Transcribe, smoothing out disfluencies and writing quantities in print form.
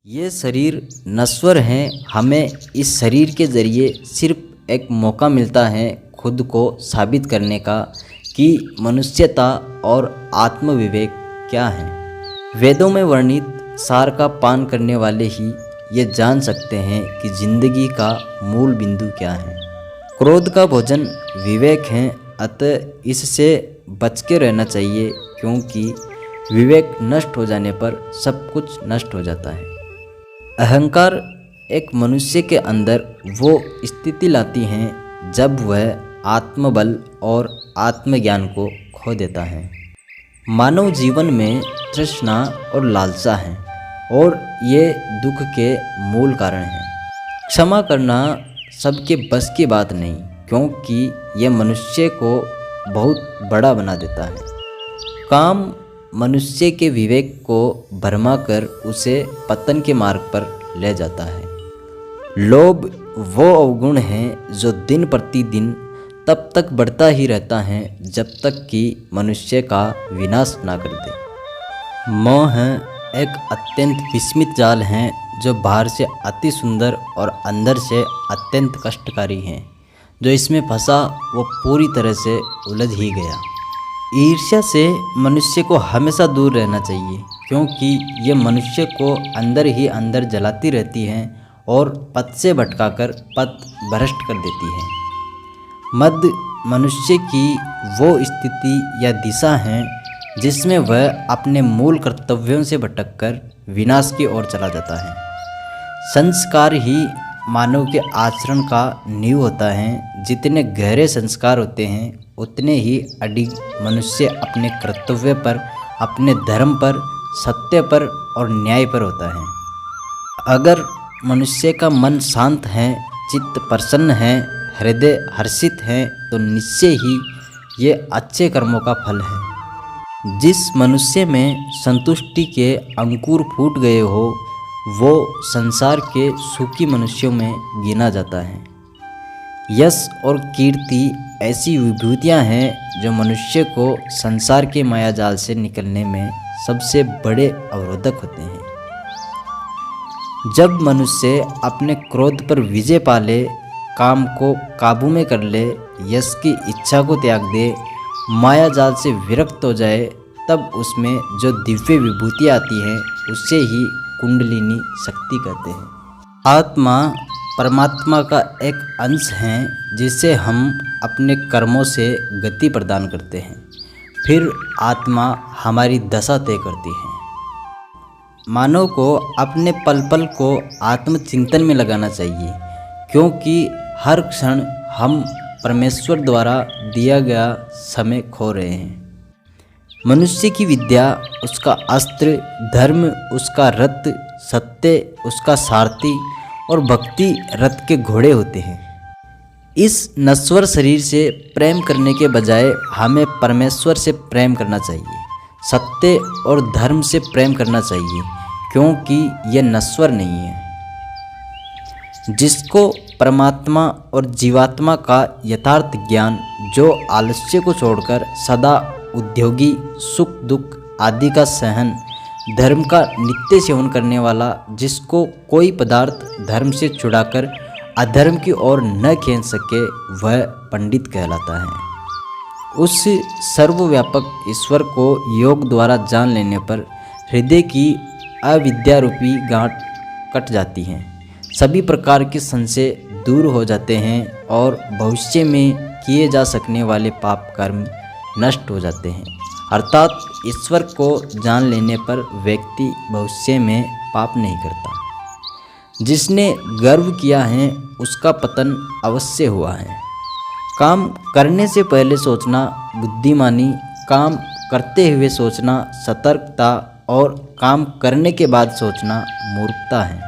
ये शरीर नश्वर है। हमें इस शरीर के ज़रिए सिर्फ एक मौका मिलता है खुद को साबित करने का कि मनुष्यता और आत्मविवेक क्या है। वेदों में वर्णित सार का पान करने वाले ही ये जान सकते हैं कि जिंदगी का मूल बिंदु क्या है। क्रोध का भोजन विवेक है, अतः इससे बच के रहना चाहिए, क्योंकि विवेक नष्ट हो जाने पर सब कुछ नष्ट हो जाता है। अहंकार एक मनुष्य के अंदर वो स्थिति लाती हैं जब वह आत्मबल और आत्मज्ञान को खो देता है। मानव जीवन में तृष्णा और लालसा है और ये दुख के मूल कारण हैं। क्षमा करना सबके बस की बात नहीं, क्योंकि ये मनुष्य को बहुत बड़ा बना देता है। काम मनुष्य के विवेक को भरमा कर उसे पतन के मार्ग पर ले जाता है। लोभ वो अवगुण है जो दिन प्रतिदिन तब तक बढ़ता ही रहता है जब तक कि मनुष्य का विनाश ना कर दे। मोह एक अत्यंत विस्मित जाल है जो बाहर से अति सुंदर और अंदर से अत्यंत कष्टकारी है। जो इसमें फंसा वो पूरी तरह से उलझ ही गया। ईर्ष्या से मनुष्य को हमेशा दूर रहना चाहिए, क्योंकि ये मनुष्य को अंदर ही अंदर जलाती रहती है और पथ से भटकाकर पथ भ्रष्ट कर देती है। मद मनुष्य की वो स्थिति या दिशा है जिसमें वह अपने मूल कर्तव्यों से भटककर विनाश की ओर चला जाता है। संस्कार ही मानव के आचरण का नींव होता है। जितने गहरे संस्कार होते हैं उतने ही अडिग मनुष्य अपने कर्तव्य पर, अपने धर्म पर, सत्य पर और न्याय पर होता है। अगर मनुष्य का मन शांत है, चित्त प्रसन्न है, हृदय हर्षित है, तो निश्चय ही ये अच्छे कर्मों का फल है। जिस मनुष्य में संतुष्टि के अंकुर फूट गए हो वो संसार के सुखी मनुष्यों में गिना जाता है। यश और कीर्ति ऐसी विभूतियाँ हैं जो मनुष्य को संसार के मायाजाल से निकलने में सबसे बड़े अवरोधक होते हैं। जब मनुष्य अपने क्रोध पर विजय पा ले, काम को काबू में कर ले, यश की इच्छा को त्याग दे, मायाजाल से विरक्त हो जाए, तब उसमें जो दिव्य विभूति आती है उसे ही कुंडलिनी शक्ति कहते हैं। आत्मा परमात्मा का एक अंश है जिसे हम अपने कर्मों से गति प्रदान करते हैं, फिर आत्मा हमारी दशा तय करती है। मानव को अपने पल पल को आत्मचिंतन में लगाना चाहिए, क्योंकि हर क्षण हम परमेश्वर द्वारा दिया गया समय खो रहे हैं। मनुष्य की विद्या उसका अस्त्र, धर्म उसका रथ, सत्य उसका सारथी और भक्ति रथ के घोड़े होते हैं। इस नश्वर शरीर से प्रेम करने के बजाय हमें परमेश्वर से प्रेम करना चाहिए, सत्य और धर्म से प्रेम करना चाहिए, क्योंकि यह नश्वर नहीं है। जिसको परमात्मा और जीवात्मा का यथार्थ ज्ञान, जो आलस्य को छोड़कर सदा उद्योगी, सुख दुख आदि का सहन, धर्म का नित्य सेवन करने वाला, जिसको कोई पदार्थ धर्म से छुड़ाकर अधर्म की ओर न खींच सके, वह पंडित कहलाता है। उस सर्वव्यापक ईश्वर को योग द्वारा जान लेने पर हृदय की अविद्या रूपी गांठ कट जाती है, सभी प्रकार के संशय दूर हो जाते हैं और भविष्य में किए जा सकने वाले पाप कर्म नष्ट हो जाते हैं। अर्थात ईश्वर को जान लेने पर व्यक्ति भविष्य में पाप नहीं करता। जिसने गर्व किया है उसका पतन अवश्य हुआ है। काम करने से पहले सोचना बुद्धिमानी, काम करते हुए सोचना सतर्कता और काम करने के बाद सोचना मूर्खता है।